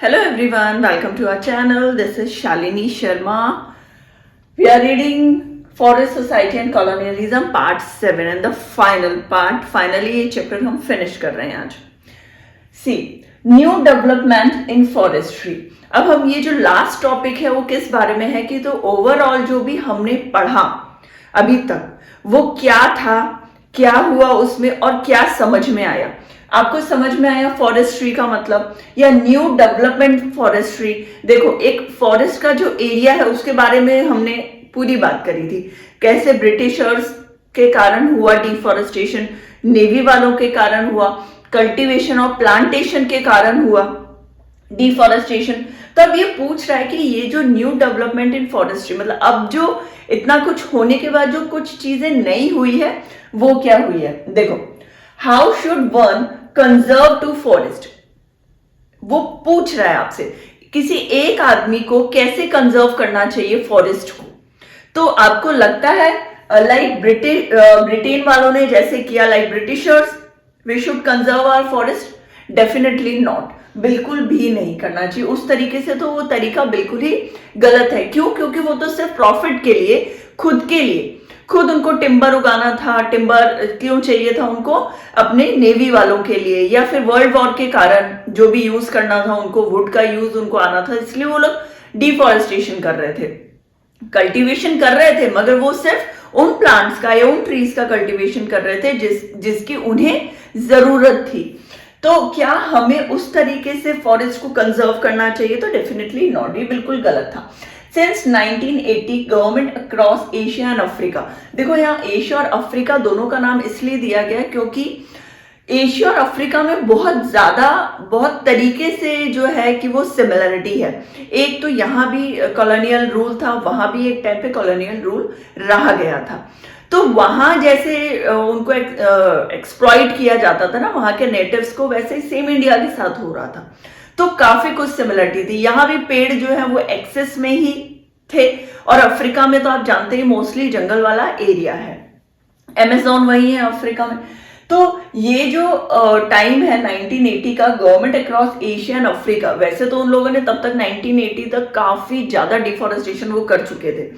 Hello everyone, welcome to our channel. This is Shalini Sharma. We are reading Forest Society and Colonialism part 7 and the final part. Finally ये chapter हम finish कर रहे हैं आज. See, new development in forestry. अब हम ये जो लास्ट टॉपिक है वो किस बारे में है कि तो ओवरऑल जो भी हमने पढ़ा अभी तक वो क्या था, क्या हुआ उसमें और क्या समझ में आया. आपको समझ में आया फॉरेस्ट्री का मतलब या न्यू डेवलपमेंट फॉरेस्ट्री. देखो, एक फॉरेस्ट का जो एरिया है उसके बारे में हमने पूरी बात करी थी, कैसे ब्रिटिशर्स के कारण हुआ डिफॉरेस्टेशन, नेवी वालों के कारण हुआ, कल्टीवेशन और प्लांटेशन के कारण हुआ डिफॉरेस्टेशन. तब ये पूछ रहा है कि ये जो न्यू डेवलपमेंट इन फॉरेस्ट्री मतलब अब जो इतना कुछ होने के बाद जो कुछ चीजें नई हुई है वो क्या हुई है. देखो, how should one conserve to forest, वो पूछ रहा है आपसे किसी एक आदमी को कैसे कंजर्व करना चाहिए फॉरेस्ट को. तो आपको लगता है लाइक ब्रिटेन वालों ने जैसे किया, like Britishers we should conserve our forest? Definitely not, बिल्कुल भी नहीं करना चाहिए उस तरीके से. तो वो तरीका बिल्कुल ही गलत है. क्यों? क्योंकि वो तो सिर्फ प्रॉफिट के लिए, खुद के लिए, खुद उनको टिम्बर उगाना था. टिम्बर क्यों चाहिए था उनको? अपने नेवी वालों के लिए, या फिर वर्ल्ड वॉर के कारण जो भी यूज करना था उनको, वुड का यूज उनको आना था, इसलिए वो लोग डिफॉरेस्टेशन कर रहे थे, कल्टीवेशन कर रहे थे. मगर वो सिर्फ उन प्लांट्स का या उन ट्रीज का कल्टीवेशन कर रहे थे जिसकी उन्हें जरूरत थी. तो क्या हमें उस तरीके से फॉरेस्ट को कंजर्व करना चाहिए? तो डेफिनेटली नॉट, ये बिल्कुल गलत था. Since 1980 government across Asia and Africa. देखो, यहाँ एशिया और अफ्रीका दोनों का नाम इसलिए दिया गया क्योंकि एशिया और अफ्रीका में बहुत तरीके से जो है कि वो सिमिलरिटी है. एक तो यहाँ भी कॉलोनियल रूल था, वहां भी एक टाइम पे कॉलोनियल रूल रहा गया था. तो वहां जैसे उनको एक्सप्लॉइट किया जाता था ना वहां के नेटिव्स को, वैसे ही सेम इंडिया के साथ हो रहा था. तो काफी कुछ सिमिलरिटी थी. यहाँ भी पेड़ जो है वो एक्सेस में ही थे, और अफ्रीका में तो आप जानते ही मोस्टली जंगल वाला एरिया है, अमेज़न वही है अफ्रीका में. तो ये जो टाइम है 1980 का, government across Asia and Africa, वैसे तो उन लोगों ने तब तक 1980 तक काफी ज्यादा डिफॉरेस्टेशन वो कर चुके थे.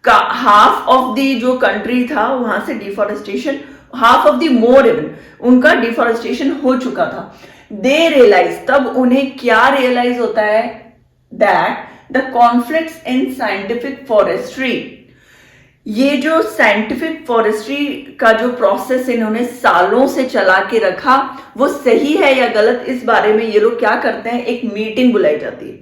हाफ ऑफ द जो कंट्री था वहां से deforestation, half of the more even उनका डिफॉरेस्टेशन हो चुका था. दे रियलाइज, तब उन्हें क्या रियलाइज होता है, that the conflicts in scientific forestry, ये जो साइंटिफिक फॉरेस्ट्री का जो प्रोसेस इन्होंने सालों से चला के रखा वो सही है या गलत, इस बारे में ये लोग क्या करते हैं, एक मीटिंग बुलाई जाती है.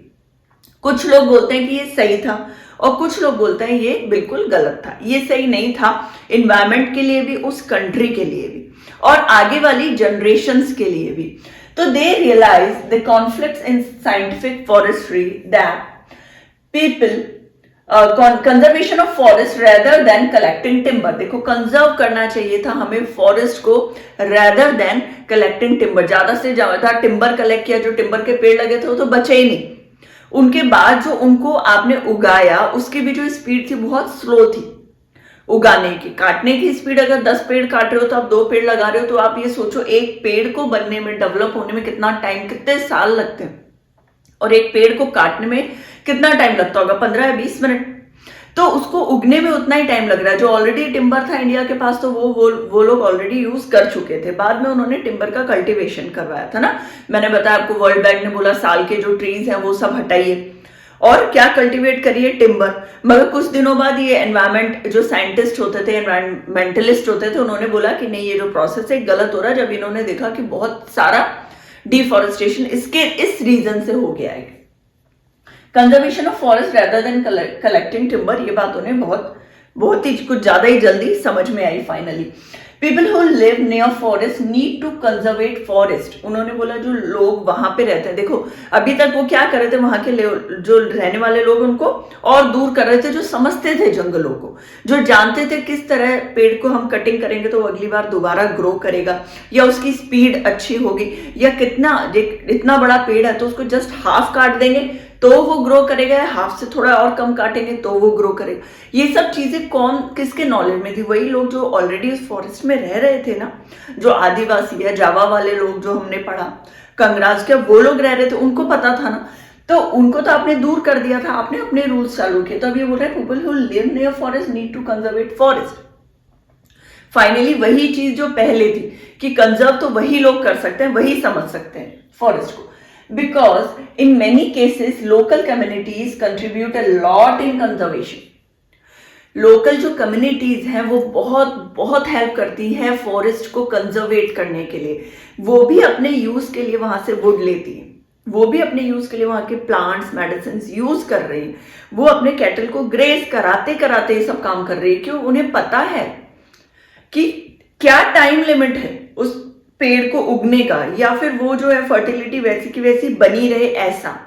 कुछ लोग बोलते हैं कि ये सही था और कुछ लोग बोलते हैं ये बिल्कुल गलत था. ये सही नहीं था इन्वायरमेंट के लिए भी, उस कंट्री के लिए भी, और आगे वाली जनरेशंस के लिए भी. तो they realise the conflicts in scientific forestry that people conservation of forest rather than collecting timber. देखो, कंजर्व करना चाहिए था हमें फॉरेस्ट को रेदर देन कलेक्टिंग टिम्बर. ज्यादा से ज्यादा टिम्बर कलेक्ट किया, जो टिम्बर के पेड़ लगे थे वो तो बचे ही नहीं. उनके बाद जो उनको आपने उगाया उसकी भी जो स्पीड थी बहुत स्लो थी उगाने की. काटने की स्पीड, अगर 10 पेड़ काट रहे हो तो आप 2 पेड़ लगा रहे हो, तो आप ये सोचो एक पेड़ को बनने में, डेवलप होने में कितना टाइम, कितने साल लगते हैं, और एक पेड़ को काटने में कितना टाइम लगता होगा, 15 या 20 मिनट. तो उसको उगने में उतना ही टाइम लग रहा है. जो ऑलरेडी टिम्बर था इंडिया के पास तो वो लोग ऑलरेडी यूज कर चुके थे. बाद में उन्होंने टिम्बर का कल्टीवेशन करवाया था ना. मैंने बताया आपको, वर्ल्ड बैंक ने बोला साल के जो ट्रीज हैं वो सब हटाइए और क्या कल्टीवेट करिए, टिम्बर. मगर कुछ दिनों बाद ये एनवायरमेंट जो साइंटिस्ट होते थे, एनवायरमेंटलिस्ट होते थे, उन्होंने बोला कि नहीं, ये जो प्रोसेस है गलत हो रहा है. जब इन्होंने देखा कि बहुत सारा डिफॉरेस्टेशन इस रीजन से हो गया है, conservation of forest rather than collecting timber, ये बात उन्हें बहुत ही कुछ ज्यादा ही जल्दी समझ में आई. Finally people who live near forest need to conservate forest. उन्होंने बोला जो लोग वहां पे रहते हैं, देखो अभी तक वो क्या कर रहे थे, वहां के जो रहने वाले लोग उनको और दूर कर रहे थे, जो समझते थे जंगलों को, जो जानते थे किस तरह पेड़ को हम कटिंग करेंगे तो वो अगली बार दोबारा ग्रो करेगा, या उसकी स्पीड अच्छी होगी, या इतना बड़ा पेड़ है तो उसको जस्ट हाफ काट देंगे तो वो ग्रो करेगा, हाफ से थोड़ा और कम काटेंगे तो वो ग्रो करेगा. ये सब चीजें कौन किसके नॉलेज में थी? वही लोग जो ऑलरेडी उस फॉरेस्ट में रह रहे थे ना, जो आदिवासी या जावा वाले लोग जो हमने पढ़ा. कंगराज, क्या वो लोग रह रहे थे? उनको पता था ना, तो उनको तो आपने दूर कर दिया था, आपने अपने रूल्स चालू किए। तो अब ये बोल रहे हैं people who live near forest need to conservate forest. Finally वही चीज जो पहले थी कि कंजर्व तो वही लोग कर सकते हैं, वही समझ सकते हैं फॉरेस्ट को, because in many cases local communities contribute a lot in conservation. Local जो कम्युनिटीज हैं वो बहुत बहुत हेल्प करती है फॉरेस्ट को कंजर्वेट करने के लिए। वो भी अपने यूज के लिए वहां से वुड लेती है, वो भी अपने यूज के लिए वहां के प्लांट्स मेडिसिन यूज कर रही है, वो अपने कैटल को ग्रेस कराते कराते ये सब काम कर रही है। क्यों? उन्हें पता है कि क्या टाइम लिमिट है उस पेड़ को उगने का, या फिर वो जो है फर्टिलिटी वैसी की वैसी बनी रहे, ऐसा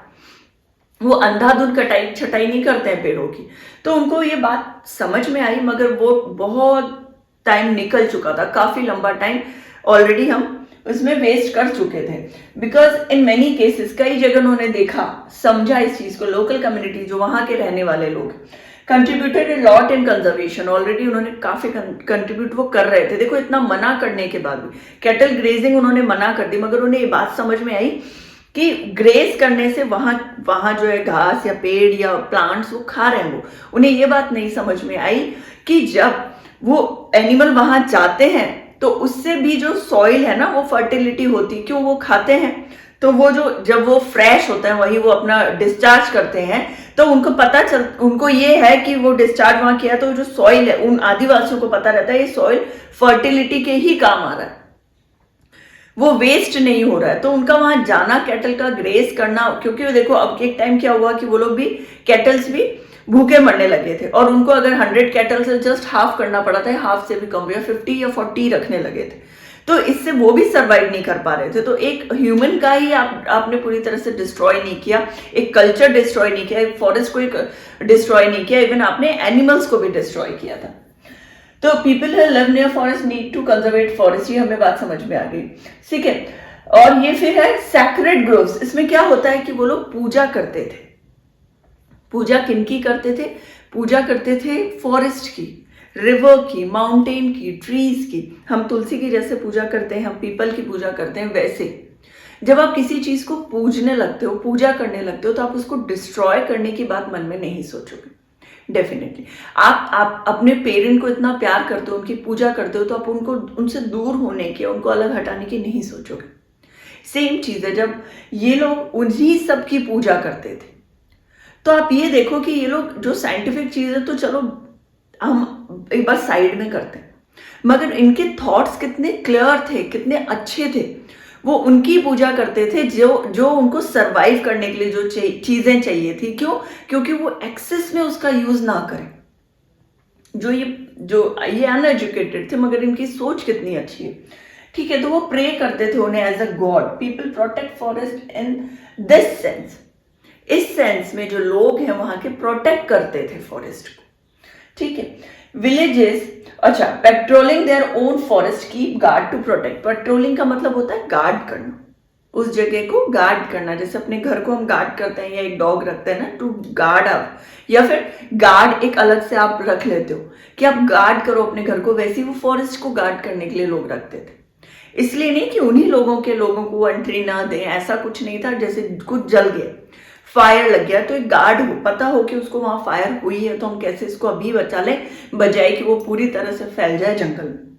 वो अंधाधुंध कटाई छटाई नहीं करते हैं पेड़ों की। तो उनको ये बात समझ में आई, मगर वो बहुत टाइम निकल चुका था, काफी लंबा टाइम ऑलरेडी हम उसमें वेस्ट कर चुके थे। बिकॉज इन मेनी केसेस, कई जगह उन्होंने देखा समझा इस चीज को, लोकल कम्युनिटी जो वहां के रहने वाले लोग contributed a lot in conservation, already उन्होंने काफी कंट्रीब्यूट वो कर रहे थे। देखो इतना मना करने के बाद भी कैटल ग्रेजिंग उन्होंने मना कर दी, मगर उन्हें ये बात समझ में आई कि ग्रेज करने से वहां वहां जो है घास या पेड़ या प्लांट्स वो खा रहे हैं। वो उन्हें ये बात नहीं समझ में आई कि जब वो एनिमल वहां जाते हैं तो उससे भी जो सॉइल है ना वो फर्टिलिटी होती, क्यों? वो खाते हैं तो वो जो जब वो फ्रेश होता है वही वो अपना डिस्चार्ज करते हैं, तो उनको ये है कि वो डिस्चार्ज वहां किया तो जो सॉइल है उन आदिवासियों को पता रहता है ये सॉइल फर्टिलिटी के ही काम आ रहा है, वो वेस्ट नहीं हो रहा है। तो उनका वहां जाना, कैटल का ग्रेस करना, क्योंकि देखो अब एक टाइम क्या हुआ कि वो लोग भी कैटल्स भी भूखे मरने लगे थे, और उनको अगर 100 कैटल से जस्ट हाफ करना पड़ा था, हाफ से भी कम, या 50 या 40 रखने लगे थे, तो इससे वो भी सर्वाइव नहीं कर पा रहे थे। तो एक ह्यूमन का ही आपने पूरी तरह से डिस्ट्रॉय नहीं किया, एक कल्चर डिस्ट्रॉय नहीं किया, एक फॉरेस्ट को एक डिस्ट्रॉय नहीं किया, इवन आपने एनिमल्स को भी डिस्ट्रॉय किया था। तो people who live near forest need to conservate forest, ये हमें बात समझ में आ गई। ठीक है, और ये फिर है सैक्रेड ग्रोव्स। इसमें क्या होता है कि वो लोग पूजा करते थे। पूजा किनकी करते थे? पूजा करते थे फॉरेस्ट की, रिवर की, माउंटेन की, ट्रीज की। हम तुलसी की जैसे पूजा करते हैं, हम पीपल की पूजा करते हैं, वैसे जब आप किसी चीज को पूजने लगते हो, पूजा करने लगते हो, तो आप उसको डिस्ट्रॉय करने की बात मन में नहीं सोचोगे। डेफिनेटली आप अपने पेरेंट को इतना प्यार करते हो, उनकी पूजा करते हो, तो आप उनको उनसे दूर होने की, उनको अलग हटाने की नहीं सोचोगे। सेम चीज है जब ये लोग उन्हीं सब की पूजा करते थे। तो आप ये देखो कि ये लोग जो साइंटिफिक चीज है तो चलो हम एक बार साइड में करते हैं, मगर इनके थॉट्स कितने क्लियर थे, कितने अच्छे थे। वो उनकी पूजा करते थे जो उनको सरवाइव करने के लिए जो चीजें चाहिए थी। क्यों? क्योंकि वो एक्सेस में उसका यूज ना करें। जो ये अनएजुकेटेड थे, मगर इनकी सोच कितनी अच्छी है। ठीक है, तो वो प्रे करते थे उन्हें as a god. People protect forest in this sense, इस सेंस में जो लोग हैं वहां के प्रोटेक्ट करते थे फॉरेस्ट को। ठीक है, विलेजेस, अच्छा, patrolling their own forest keep guard to protect. Patrolling का मतलब होता है गार्ड करना, उस जगह को गार्ड करना। जैसे अपने घर को हम गार्ड करते हैं या एक डॉग रखते हैं ना, टू गार्ड अप, या फिर गार्ड एक अलग से आप रख लेते हो कि आप गार्ड करो अपने घर को, वैसे ही वो फॉरेस्ट को गार्ड करने के लिए लोग रखते थे। इसलिए नहीं कि उन्हीं लोगों को एंट्री ना दें, ऐसा कुछ नहीं था। जैसे कुछ जल गया, फायर लग गया, तो एक गार्ड हो, पता हो कि उसको वहां फायर हुई है, तो हम कैसे इसको अभी बचा लें, बजाय कि वो पूरी तरह से फैल जाए जंगल में।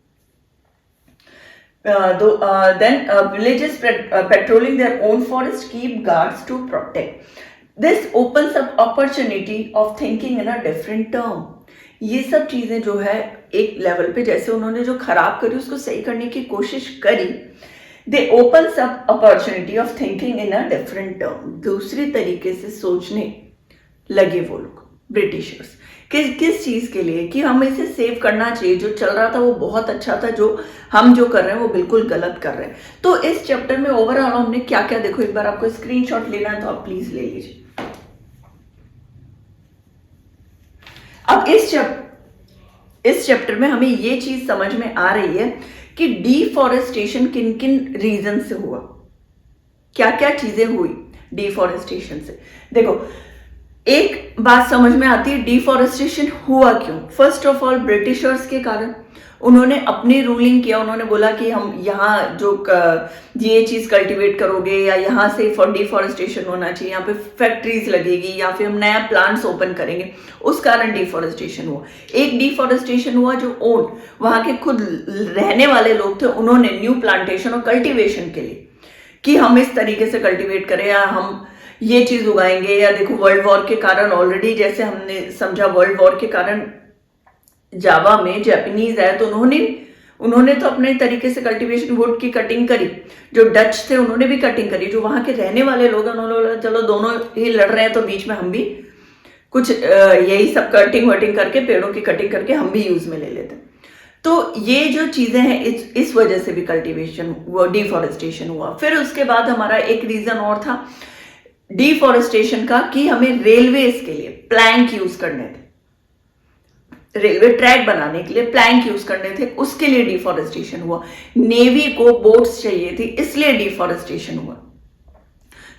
Then villages patrolling their own forest keep guards to protect. This opens up opportunity of thinking in a different term. ये सब चीजें जो है एक लेवल पे, जैसे उन्होंने जो खराब करी उसको सही करने की कोशिश करी, दे opens up opportunity of thinking in a different term. दूसरी तरीके से सोचने लगे वो लोग, ब्रिटिशर्स। किस चीज के लिए? कि हमें इसे सेव करना चाहिए, जो चल रहा था वो बहुत अच्छा था, जो हम जो कर रहे हैं वो बिल्कुल गलत कर रहे हैं। तो इस चैप्टर में ओवरऑल हमने क्या क्या, देखो एक बार आपको स्क्रीनशॉट लेना है तो आप प्लीज ले लीजिए। अब इस चैप्टर में हमें ये चीज समझ में आ रही है कि डिफॉरेस्टेशन किन किन रीजन से हुआ, क्या क्या चीजें हुई डिफॉरेस्टेशन से। देखो एक बात समझ में आती है, डिफॉरेस्टेशन हुआ क्यों। फर्स्ट ऑफ ऑल ब्रिटिशर्स के कारण, उन्होंने अपनी रूलिंग किया, उन्होंने बोला कि हम यहाँ जो ये चीज कल्टीवेट करोगे या यहाँ से फॉर डिफॉरेस्टेशन होना चाहिए, यहाँ पे फैक्ट्रीज लगेगी या फिर हम नया प्लांट्स ओपन करेंगे, उस कारण डिफॉरेस्टेशन हुआ। एक डिफॉरेस्टेशन हुआ जो ओन वहां के खुद रहने वाले लोग थे, उन्होंने न्यू प्लांटेशन और कल्टीवेशन के लिए कि हम इस तरीके से कल्टीवेट करें या हम ये चीज उगाएंगे। या देखो वर्ल्ड वॉर के कारण ऑलरेडी जैसे हमने समझा, वर्ल्ड वॉर के कारण जावा में जापानीज आए तो उन्होंने तो अपने तरीके से कल्टीवेशन वुड की कटिंग करी, जो डच थे उन्होंने भी कटिंग करी, जो वहां के रहने वाले लोग हैं उन्होंने बोला चलो दोनों ही लड़ रहे हैं तो बीच में हम भी कुछ यही सब कटिंग वटिंग करके, पेड़ों की कटिंग करके हम भी यूज में ले लेते। तो ये जो चीजें हैं इस वजह से भी कल्टीवेशन हुआ, डिफॉरेस्टेशन हुआ। फिर उसके बाद हमारा एक रीजन और था डिफॉरेस्टेशन का कि हमें रेलवेज के लिए प्लैंक यूज करने थे, रेलवे ट्रैक बनाने के लिए प्लैंक यूज करने थे, उसके लिए डिफॉरेस्टेशन हुआ। नेवी को बोट्स चाहिए थी, इसलिए डिफॉरेस्टेशन हुआ।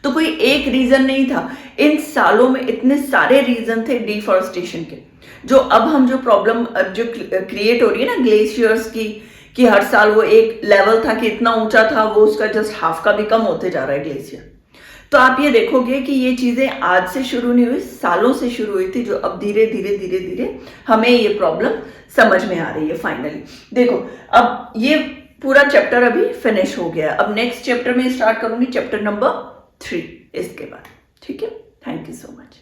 तो कोई एक रीजन नहीं था, इन सालों में इतने सारे रीजन थे डिफॉरेस्टेशन के। जो अब हम जो प्रॉब्लम जो क्रिएट हो रही है ना ग्लेशियर्स की, कि हर साल वो एक लेवल था कि इतना ऊंचा था, वो उसका जस्ट हाफ का भी कम होते जा रहा है ग्लेशियर। तो आप ये देखोगे कि ये चीजें आज से शुरू नहीं हुई, सालों से शुरू हुई थी, जो अब धीरे धीरे धीरे धीरे हमें ये प्रॉब्लम समझ में आ रही है फाइनली। देखो अब ये पूरा चैप्टर अभी फिनिश हो गया, अब नेक्स्ट चैप्टर में स्टार्ट करूंगी, चैप्टर नंबर 3 इसके बाद। ठीक है, थैंक यू सो मच।